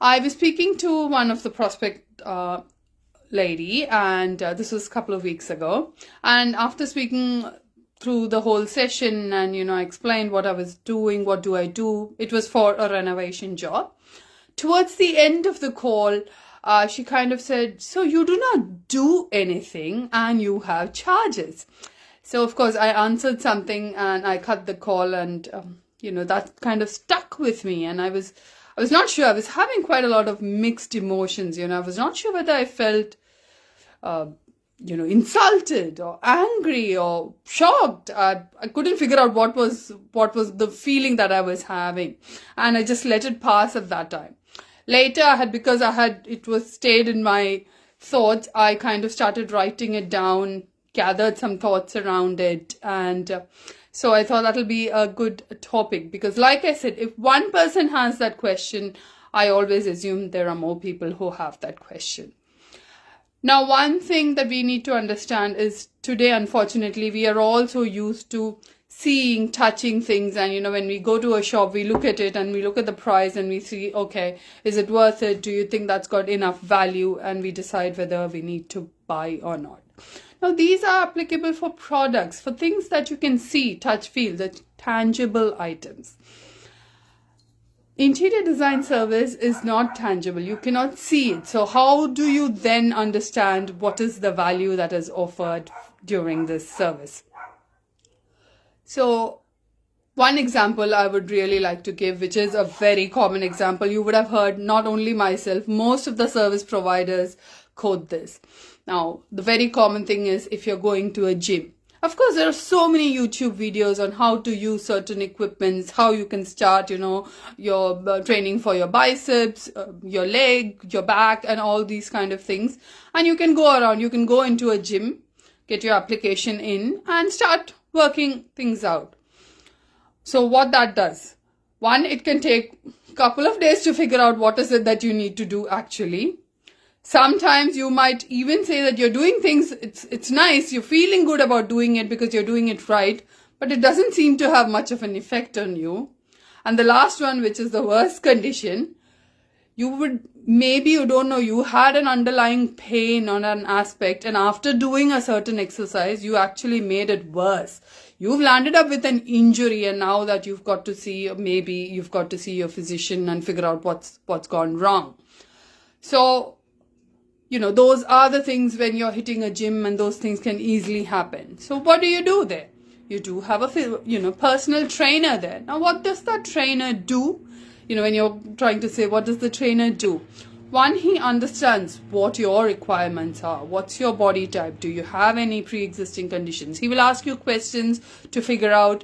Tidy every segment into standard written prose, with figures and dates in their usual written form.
I was speaking to one of the prospect lady, and this was a couple of weeks ago. And after speaking through the whole session, and I explained what I was doing, what do I do. It was for a renovation job. Towards the end of the call, she kind of said, "So you do not do anything, and you have charges." So of course I answered something, and I cut the call, and that kind of stuck with me, and I was not sure. I was having quite a lot of mixed emotions. I was not sure whether I felt insulted or angry or shocked. I couldn't figure out what was the feeling that I was having, and I just let it pass at that time. Later, it was stayed in my thoughts, I kind of started writing it down, gathered some thoughts around it, and so I thought that'll be a good topic, because like I said, if one person has that question, I always assume there are more people who have that question. Now, one thing that we need to understand is today, unfortunately, we are all so used to seeing, touching things, and when we go to a shop, we look at it and we look at the price and we see, okay, is it worth it? Do you think that's got enough value? And we decide whether we need to buy or not. Now, these are applicable for products, for things that you can see, touch, feel, the tangible items. Interior design service is not tangible. You cannot see it. So how do you then understand what is the value that is offered during this service? So one example I would really like to give, which is a very common example. You would have heard, not only myself, most of the service providers quote this. Now, the very common thing is if you're going to a gym. Of course, there are so many YouTube videos on how to use certain equipments, how you can start, your training for your biceps, your leg, your back, and all these kind of things. And you can go around, you can go into a gym, get your application in, and start working things out. So what that does, one, it can take a couple of days to figure out what is it that you need to do actually. Sometimes you might even say that you're doing things, it's nice, you're feeling good about doing it because you're doing it right, but it doesn't seem to have much of an effect on you. And the last one, which is the worst condition, you don't know, you had an underlying pain on an aspect, and after doing a certain exercise, you actually made it worse. You've landed up with an injury, and now that you've got to see your physician and figure out what's gone wrong. So, those are the things when you're hitting a gym, and those things can easily happen. So what do you do there? You do have a personal trainer there. Now, what does that trainer do? When you're trying to say, what does the trainer do? One, he understands what your requirements are. What's your body type? Do you have any pre-existing conditions? He will ask you questions to figure out,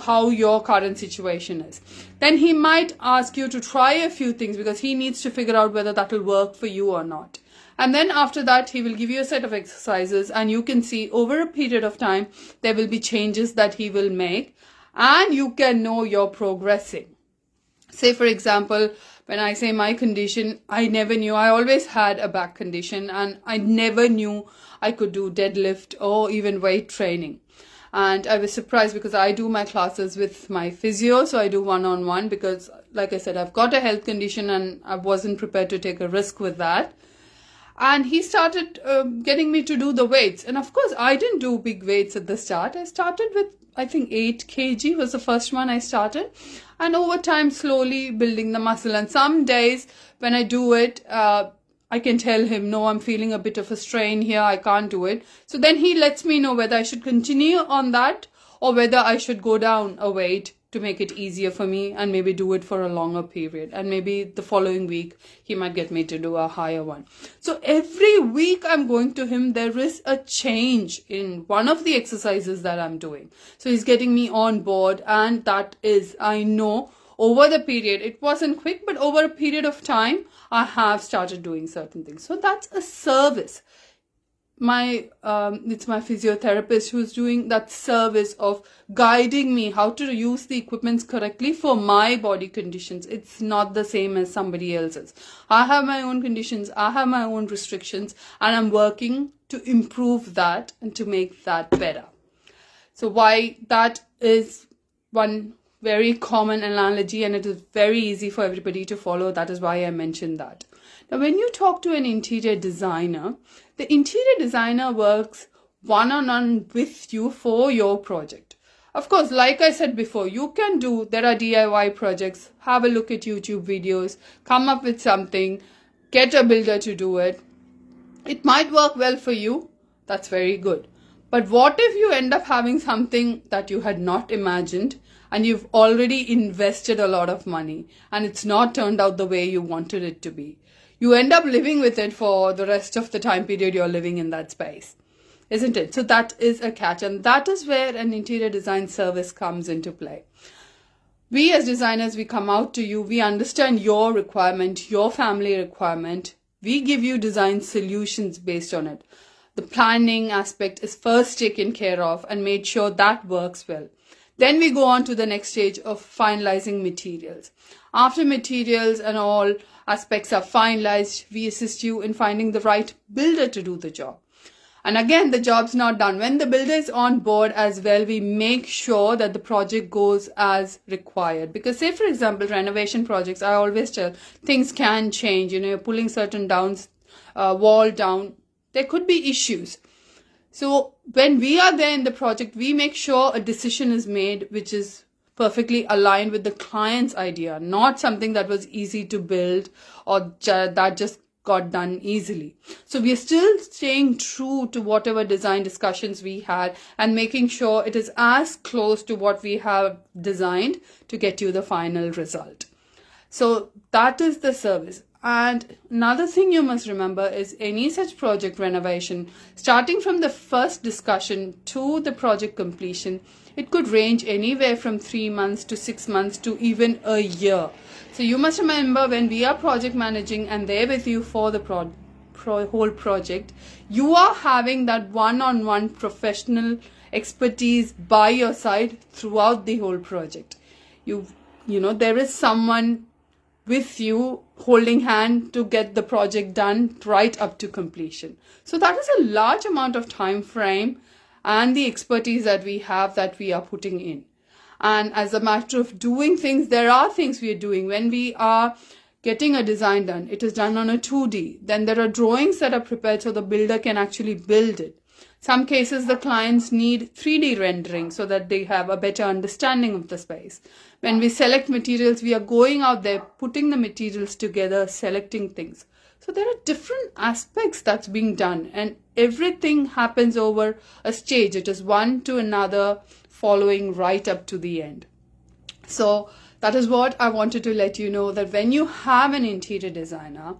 how your current situation is. Then he might ask you to try a few things because he needs to figure out whether that will work for you or not. And then after that, he will give you a set of exercises, and you can see over a period of time, there will be changes that he will make, and you can know you're progressing. Say, for example, when I say my condition, I never knew. I always had a back condition, and I never knew I could do deadlift or even weight training. And I was surprised because I do my classes with my physio, so I do one-on-one because, like I said, I've got a health condition and I wasn't prepared to take a risk with that. And he started getting me to do the weights. And of course, I didn't do big weights at the start. I started with, I think 8 kg was the first one I started. And over time, slowly building the muscle. And some days when I do it, I can tell him, no, I'm feeling a bit of a strain here. I can't do it. So then he lets me know whether I should continue on that or whether I should go down a weight to make it easier for me and maybe do it for a longer period. And maybe the following week, he might get me to do a higher one. So every week I'm going to him, there is a change in one of the exercises that I'm doing. So he's getting me on board, and that is, I know, over the period, it wasn't quick, but over a period of time, I have started doing certain things. So that's a service. It's my physiotherapist who's doing that service of guiding me how to use the equipments correctly for my body conditions. It's not the same as somebody else's. I have my own conditions, I have my own restrictions, and I'm working to improve that and to make that better. So why that is one very common analogy and it is very easy for everybody to follow. That is why I mentioned that. Now, when you talk to an interior designer, the interior designer works one-on-one with you for your project. Of course, like I said before, there are DIY projects, have a look at YouTube videos, come up with something, get a builder to do it. It might work well for you, that's very good. But what if you end up having something that you had not imagined and you've already invested a lot of money and it's not turned out the way you wanted it to be? You end up living with it for the rest of the time period you're living in that space, isn't it? So that is a catch, and that is where an interior design service comes into play. We as designers, we come out to you, we understand your requirement, your family requirement. We give you design solutions based on it. The planning aspect is first taken care of and made sure that works well. Then we go on to the next stage of finalizing materials. After materials and all aspects are finalized, we assist you in finding the right builder to do the job. And again, the job's not done. When the builder is on board as well, we make sure that the project goes as required. Because say, for example, renovation projects, I always tell, things can change. You're pulling certain wall down. There could be issues. So when we are there in the project, we make sure a decision is made which is perfectly aligned with the client's idea, not something that was easy to build or that just got done easily. So we are still staying true to whatever design discussions we had and making sure it is as close to what we have designed to get you the final result. So that is the service. And another thing you must remember is any such project renovation, starting from the first discussion to the project completion, it could range anywhere from 3 months to 6 months to even a year. So you must remember, when we are project managing and there with you for the whole project, you are having that one-on-one professional expertise by your side throughout the whole project. There is someone with you holding hand to get the project done right up to completion. So that is a large amount of time frame and the expertise that we have that we are putting in. And as a matter of doing things, there are things we are doing. When we are getting a design done, it is done on a 2D. Then there are drawings that are prepared so the builder can actually build it. Some cases the clients need 3D rendering so that they have a better understanding of the space. When we select materials, we are going out there, putting the materials together, selecting things. So there are different aspects that's being done, and everything happens over a stage. It is one to another, following right up to the end. So that is what I wanted to let you know, that when you have an interior designer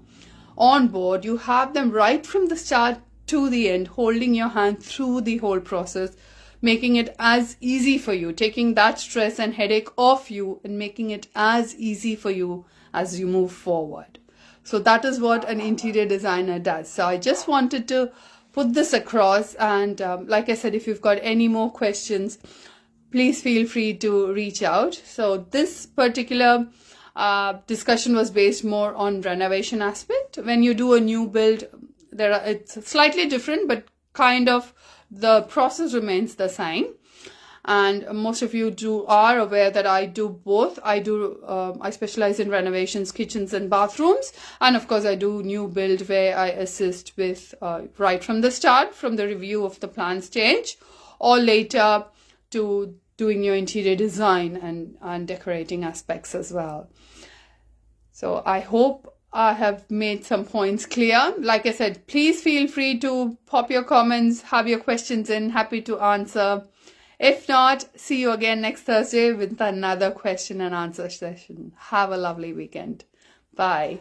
on board, you have them right from the start to the end, holding your hand through the whole process, making it as easy for you, taking that stress and headache off you and making it as easy for you as you move forward. So that is what an interior designer does. So I just wanted to put this across, and like I said, if you've got any more questions, please feel free to reach out. So this particular discussion was based more on renovation aspect. When you do a new build, it's slightly different, but kind of the process remains the same. And most of you are aware that I do both. I specialize in renovations, kitchens and bathrooms. And of course, I do new build, where I assist with right from the start, from the review of the plan stage, or later to doing your interior design and decorating aspects as well. So I hope I have made some points clear. Like I said, please feel free to pop your comments, have your questions in, happy to answer. If not, see you again next Thursday with another question and answer session. Have a lovely weekend. Bye.